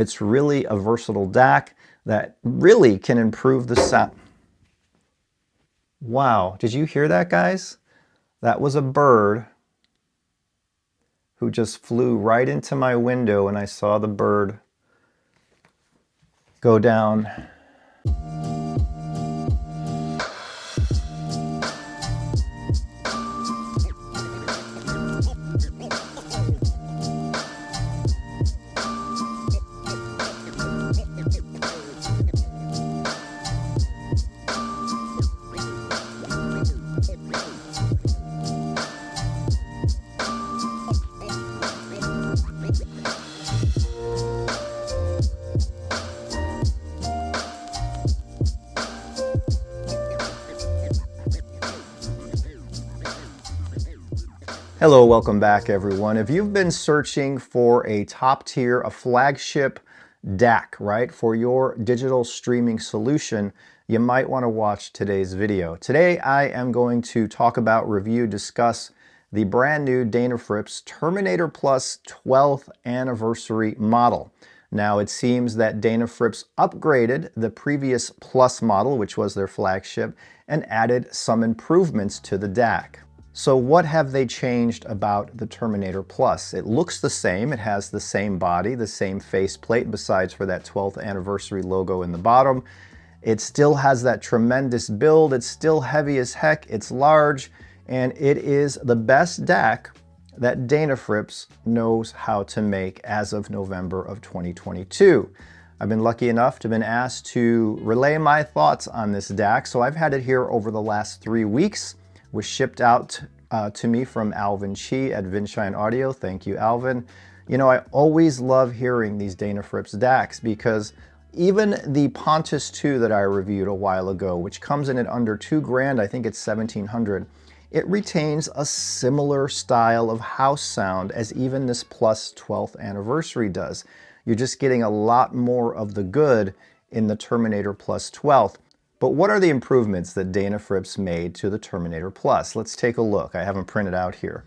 It's really a versatile DAC that really can improve the sound. Wow, did you hear that, guys? That was a bird who just flew right into my window, and I saw the bird go down. Hello, welcome back everyone. If you've been searching for a top tier, a flagship DAC, right, for your digital streaming solution, you might want to watch today's video. Today I am going to talk about, review, discuss the brand new Denafrips Terminator PLUS 12th anniversary model. Now it seems that Denafrips upgraded the previous Plus model, which was their flagship, and added some improvements to the DAC. So what have they changed about the Terminator PLUS? It looks the same. It has the same body, the same faceplate, besides for that 12th anniversary logo in the bottom. It still has that tremendous build. It's still heavy as heck. It's large, and it is the best DAC that Denafrips knows how to make as of November of 2022. I've been lucky enough to have been asked to relay my thoughts on this DAC, so I've had it here over the last 3 weeks. Was shipped out to me from Alvin Chi at Vinshine Audio. Thank you, Alvin. You know, I always love hearing these Denafrips DACs because even the Pontus 2 that I reviewed a while ago, which comes in at under $2,000, I think it's $1,700, it retains a similar style of house sound as even this Plus 12th anniversary does. You're just getting a lot more of the good in the Terminator Plus 12th. But what are the improvements that Denafrips made to the Terminator PLUS? Let's take a look. I have them printed out here.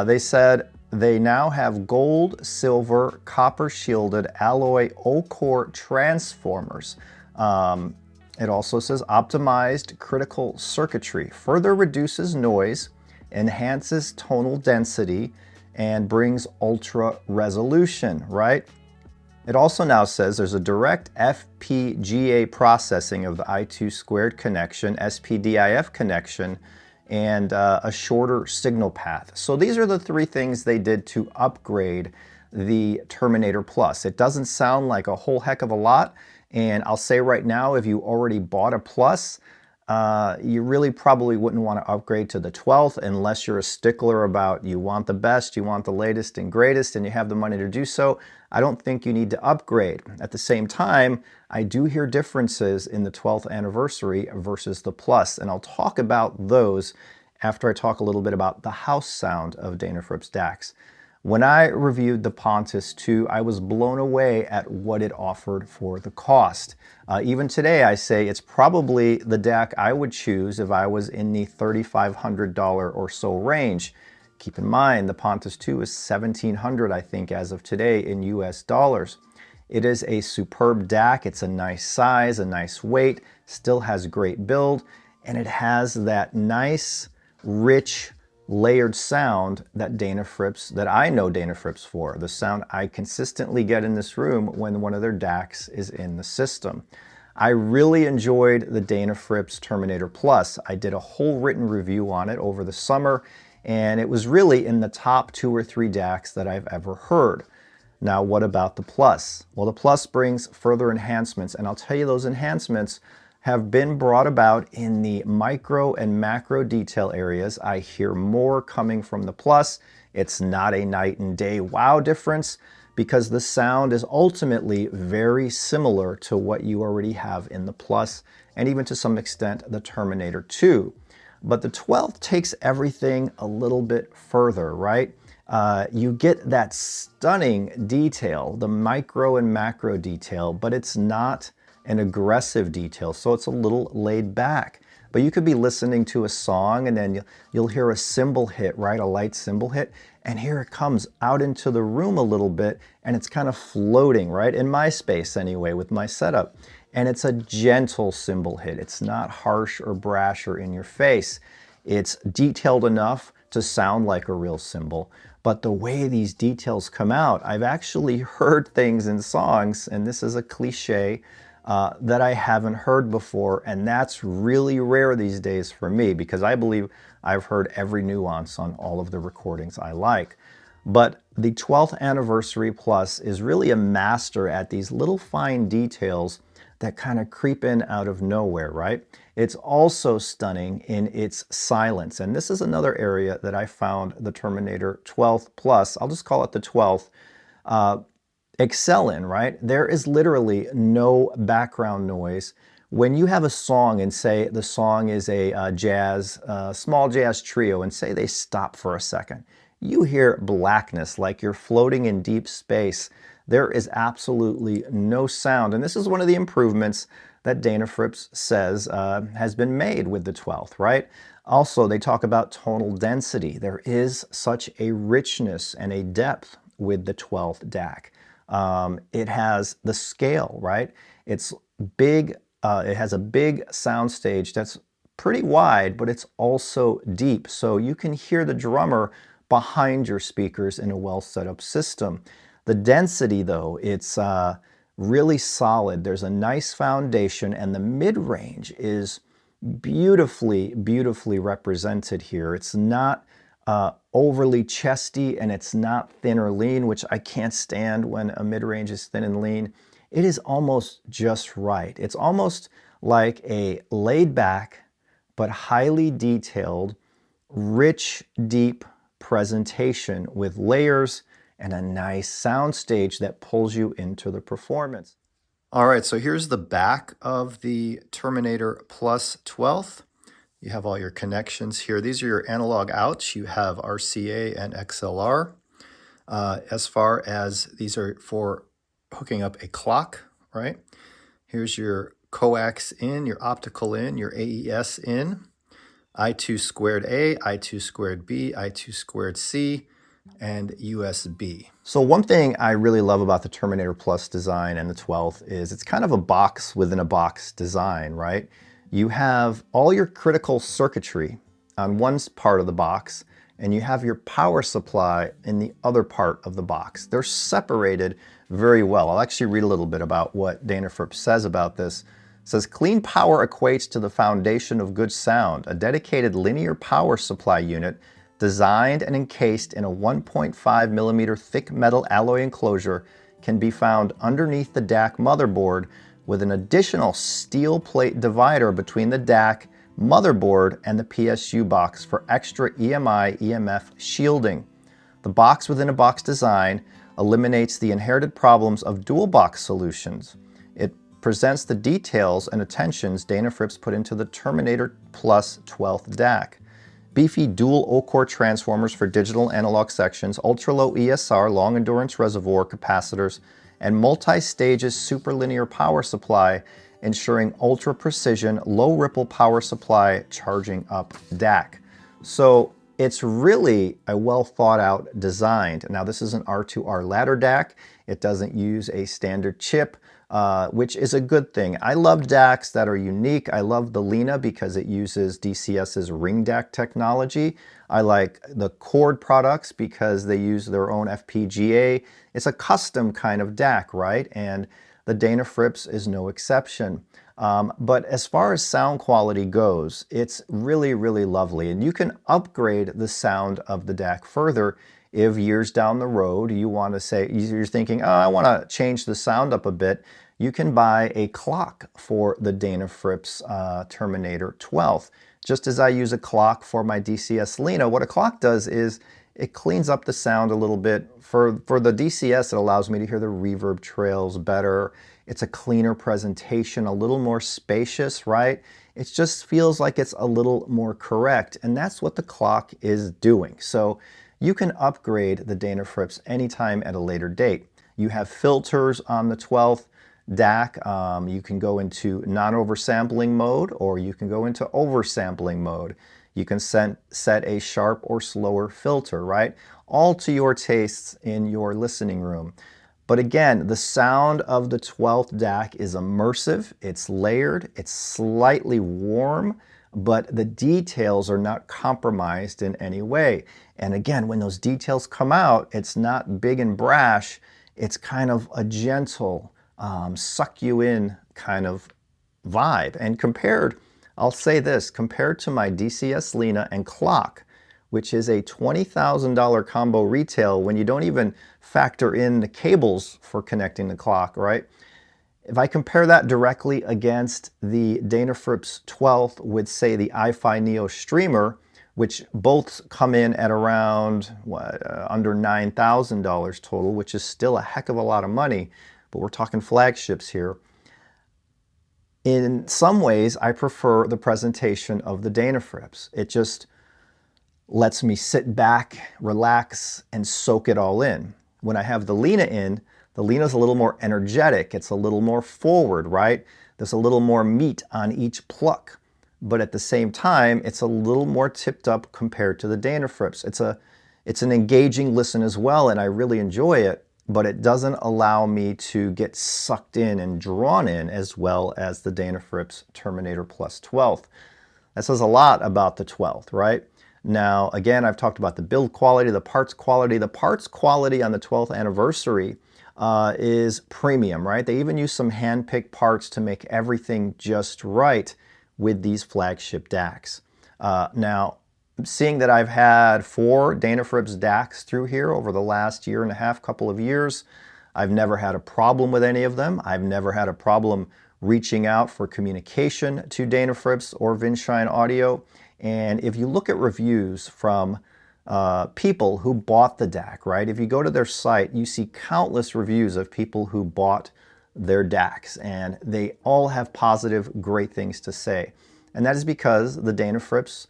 They said they now have gold, silver, copper shielded alloy O-core transformers. It also says optimized critical circuitry, further reduces noise, enhances tonal density, and brings ultra resolution, right? It also now says there's a direct FPGA processing of the I2² connection, SPDIF connection, and a shorter signal path. So these are the three things they did to upgrade the Terminator PLUS. It doesn't sound like a whole heck of a lot, and I'll say right now, if you already bought a Plus, you really probably wouldn't want to upgrade to the 12th unless you're a stickler about you want the best, you want the latest and greatest, and you have the money to do so. I don't think you need to upgrade. At the same time, I do hear differences in the 12th anniversary versus the Plus, and I'll talk about those after I talk a little bit about the house sound of Denafrips DACs. When I reviewed the Pontus 2, I was blown away at what it offered for the cost. Even today, I say it's probably the DAC I would choose if I was in the $3,500 or so range. Keep in mind, the Pontus 2 is $1,700, I think, as of today in US dollars. It is a superb DAC. It's a nice size, a nice weight, still has great build, and it has that nice, rich, layered sound that I know Denafrips for, the sound I consistently get in this room when one of their DACs is in the system. I really enjoyed the Denafrips Terminator PLUS. I did a whole written review on it over the summer, and it was really in the top 2 or 3 DACs that I've ever heard. Now, what about the Plus? Well, the Plus brings further enhancements, and I'll tell you those enhancements have been brought about in the micro and macro detail areas. I hear more coming from the Plus. It's not a night and day wow difference because the sound is ultimately very similar to what you already have in the Plus and even to some extent the Terminator 2. But the 12th takes everything a little bit further, right? You get that stunning detail, the micro and macro detail, but it's not an aggressive detail, so it's a little laid back. but you could be listening to a song and then you'll hear a cymbal hit, right? A light cymbal hit. And here it comes out into the room a little bit, and it's kind of floating, right? In my space anyway, with my setup. And it's a gentle cymbal hit. It's not harsh or brash or in your face. It's detailed enough to sound like a real cymbal. But the way these details come out, I've actually heard things in songs, and this is a cliche, that I haven't heard before, and that's really rare these days for me because I believe I've heard every nuance on all of the recordings I like. But the 12th Anniversary Plus is really a master at these little fine details that kind of creep in out of nowhere, right? It's also stunning in its silence, and this is another area that I found the Terminator 12th Plus, I'll just call it the 12th, excel in, right? There is literally no background noise. When you have a song and say the song is a small jazz trio, and say they stop for a second, you hear blackness like you're floating in deep space. There is absolutely no sound. And this is one of the improvements that Denafrips says has been made with the 12th, right? Also, they talk about tonal density. There is such a richness and a depth with the 12th DAC. It has the scale, right? It's big. It has a big soundstage that's pretty wide, but it's also deep. So you can hear the drummer behind your speakers in a well set up system. The density, though, it's really solid. There's a nice foundation, and the mid-range is beautifully, beautifully represented here. It's not overly chesty, and it's not thin or lean, which I can't stand when a mid-range is thin and lean. It is almost just right. It's almost like a laid-back but highly detailed, rich, deep presentation with layers and a nice sound stage that pulls you into the performance. All right, so here's the back of the Terminator Plus 12th. You have all your connections here. These are your analog outs. You have RCA and XLR. As far as these are for hooking up a clock, right? Here's your coax in, your optical in, your AES in, I2 squared A, I2 squared B, I2 squared C, and USB. So one thing I really love about the Terminator Plus design and the 12th is it's kind of a box within a box design, right? You have all your critical circuitry on one part of the box, and you have your power supply in the other part of the box. They're separated very well. I'll actually read a little bit about what Denafrips says about this. It says, clean power equates to the foundation of good sound. A dedicated linear power supply unit designed and encased in a 1.5 millimeter thick metal alloy enclosure can be found underneath the DAC motherboard with an additional steel plate divider between the DAC motherboard and the PSU box for extra EMI/EMF shielding. The box within a box design eliminates the inherited problems of dual box solutions. It presents the details and attentions Denafrips put into the Terminator Plus 12th DAC. Beefy dual O-core transformers for digital analog sections, ultra-low ESR, long endurance reservoir capacitors, and multi-stages superlinear power supply, ensuring ultra-precision, low-ripple power supply charging up DAC. So it's really a well-thought-out design. Now this is an R2R ladder DAC. It doesn't use a standard chip, which is a good thing. I love DACs that are unique. I love the Lena because it uses DCS's ring DAC technology. I like the Chord products because they use their own FPGA. It's a custom kind of DAC, right? And the Denafrips is no exception. But as far as sound quality goes, it's really, really lovely. And you can upgrade the sound of the DAC further if years down the road you want to say, you're thinking, oh, I want to change the sound up a bit. You can buy a clock for the Denafrips Terminator 12th. Just as I use a clock for my DCS Lena, what a clock does is it cleans up the sound a little bit. For the DCS, it allows me to hear the reverb trails better. It's a cleaner presentation, a little more spacious, right? It just feels like it's a little more correct, and that's what the clock is doing. So you can upgrade the Denafrips anytime at a later date. You have filters on the 12th. DAC. You can go into non-oversampling mode, or you can go into oversampling mode. You can set a sharp or slower filter, right? All to your tastes in your listening room. But again, the sound of the 12th DAC is immersive, it's layered, it's slightly warm, but the details are not compromised in any way. And again, when those details come out, it's not big and brash, it's kind of a gentle, suck you in kind of vibe. And compared, I'll say this, compared to my DCS Lena and clock, which is a $20,000 combo retail when you don't even factor in the cables for connecting the clock, right? If I compare that directly against the Denafrips 12th with, say, the HiFi Neo Streamer, which both come in at around under $9,000 total, which is still a heck of a lot of money, but we're talking flagships here. In some ways, I prefer the presentation of the Denafrips. It just lets me sit back, relax, and soak it all in. When I have the Lena in, the Lena's a little more energetic. It's a little more forward, right? There's a little more meat on each pluck. But at the same time, it's a little more tipped up compared to the Denafrips. It's an engaging listen as well, and I really enjoy it, but it doesn't allow me to get sucked in and drawn in as well as the Denafrips Terminator PLUS 12th. That says a lot about the 12th, right? Now, again, I've talked about the build quality, the parts quality. The parts quality on the 12th anniversary is premium, right? They even use some hand-picked parts to make everything just right with these flagship DACs. Now, seeing that I've had 4 Denafrips DACs through here over the last year and a half, couple of years, I've never had a problem with any of them. I've never had a problem reaching out for communication to Denafrips or Vinshine Audio. And if you look at reviews from people who bought the DAC, right? If you go to their site, you see countless reviews of people who bought their DACs, and they all have positive, great things to say. And that is because the Denafrips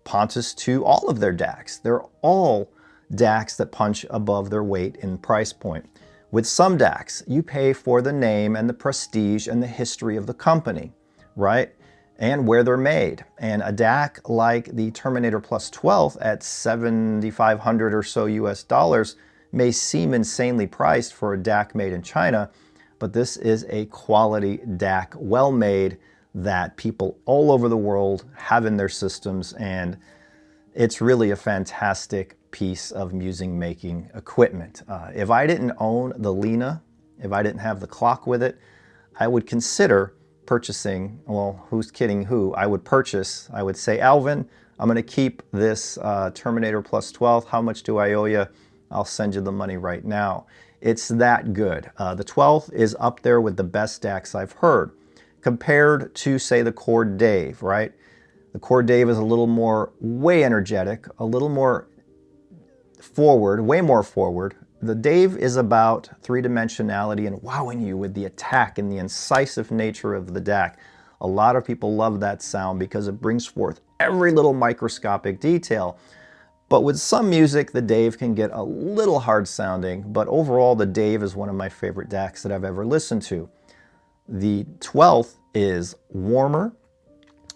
punches to all of their DACs. They're all DACs that punch above their weight in price point. With some DACs, you pay for the name and the prestige and the history of the company, right? And where they're made. And a DAC like the Terminator PLUS 12 at $7,500 or so US dollars may seem insanely priced for a DAC made in China, but this is a quality DAC, well made, that people all over the world have in their systems, and it's really a fantastic piece of music making equipment. If I didn't own the Lena, if I didn't have the clock with it, I would consider purchasing, well, who's kidding who, I would say, Alvin, I'm going to keep this Terminator PLUS 12. How much do I owe you? I'll send you the money right now. It's that good. The 12th is up there with the best DACs I've heard. Compared to, say, the Chord Dave, right? The Chord Dave is a little more, way energetic, a little more forward, way more forward. The Dave is about three-dimensionality and wowing you with the attack and the incisive nature of the DAC. A lot of people love that sound because it brings forth every little microscopic detail. But with some music, the Dave can get a little hard sounding, but overall the Dave is one of my favorite DACs that I've ever listened to. The 12th is warmer,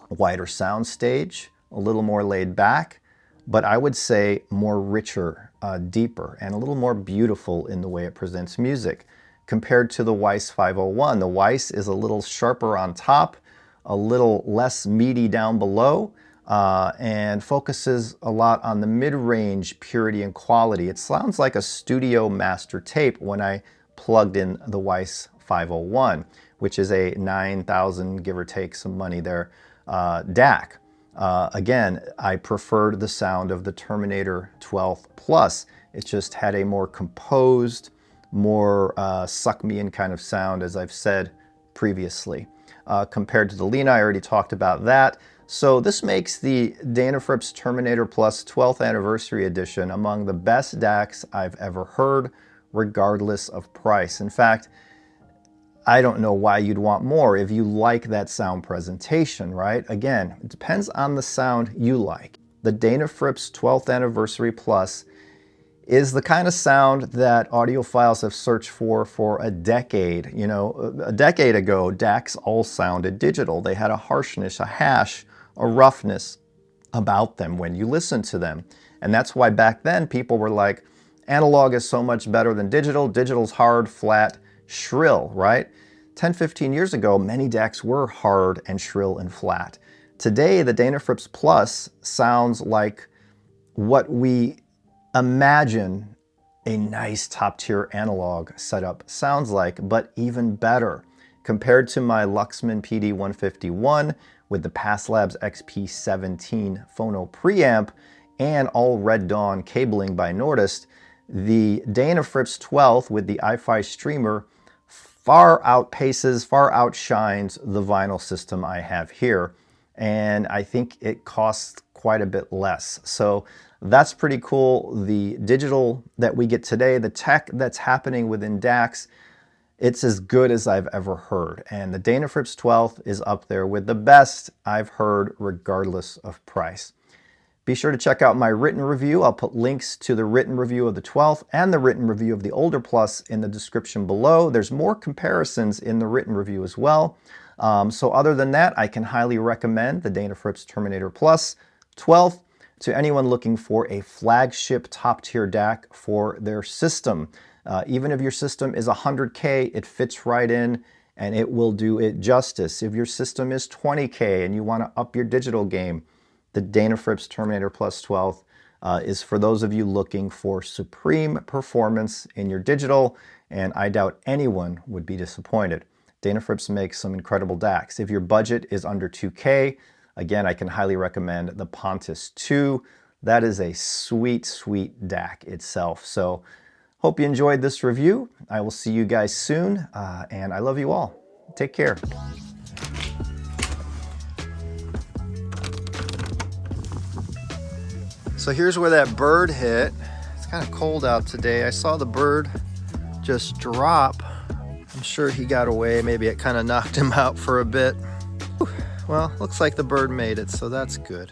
wider soundstage, a little more laid back, but I would say more richer, deeper, and a little more beautiful in the way it presents music. Compared to the Weiss 501, the Weiss is a little sharper on top, a little less meaty down below, and focuses a lot on the mid-range purity and quality. It sounds like a studio master tape when I plugged in the Weiss 501, which is a 9,000, give or take some money there, DAC. Again, I preferred the sound of the Terminator 12 Plus. It just had a more composed, more suck me in kind of sound, as I've said previously. Compared to the Lena, I already talked about that. So this makes the Denafrips Terminator PLUS 12th Anniversary Edition among the best DACs I've ever heard, regardless of price. In fact, I don't know why you'd want more if you like that sound presentation, right? Again, it depends on the sound you like. The Denafrips 12th Anniversary Plus is the kind of sound that audiophiles have searched for a decade. You know, a decade ago, DACs all sounded digital. They had a harshness, a hash, a roughness about them when you listen to them. And that's why back then people were like, analog is so much better than digital. Digital's hard, flat, shrill, right? 10, 15 years ago, many DACs were hard and shrill and flat. Today, the Denafrips PLUS sounds like what we imagine a nice top-tier analog setup sounds like, but even better. Compared to my Luxman PD151 with the PassLabs XP17 phono preamp and all Red Dawn cabling by Nordist, the Denafrips 12 with the HiFi streamer far outpaces, far outshines the vinyl system I have here. And I think it costs quite a bit less. So that's pretty cool. The digital that we get today, the tech that's happening within DACs, it's as good as I've ever heard. And the Denafrips 12 is up there with the best I've heard regardless of price. Be sure to check out my written review. I'll put links to the written review of the 12th and the written review of the older Plus in the description below. There's more comparisons in the written review as well. So other than that, I can highly recommend the Denafrips Terminator PLUS 12 to anyone looking for a flagship top-tier DAC for their system. Even if your system is 100K, it fits right in and it will do it justice. If your system is 20K and you want to up your digital game, the Denafrips Terminator PLUS 12 is for those of you looking for supreme performance in your digital, and I doubt anyone would be disappointed. Denafrips makes some incredible DACs. If your budget is under 2K, again, I can highly recommend the Pontus 2. That is a sweet, sweet DAC itself. So hope you enjoyed this review. I will see you guys soon, and I love you all. Take care. So here's where that bird hit. It's kind of cold out today. I saw the bird just drop. I'm sure he got away. Maybe it kind of knocked him out for a bit. Well, looks like the bird made it, so that's good.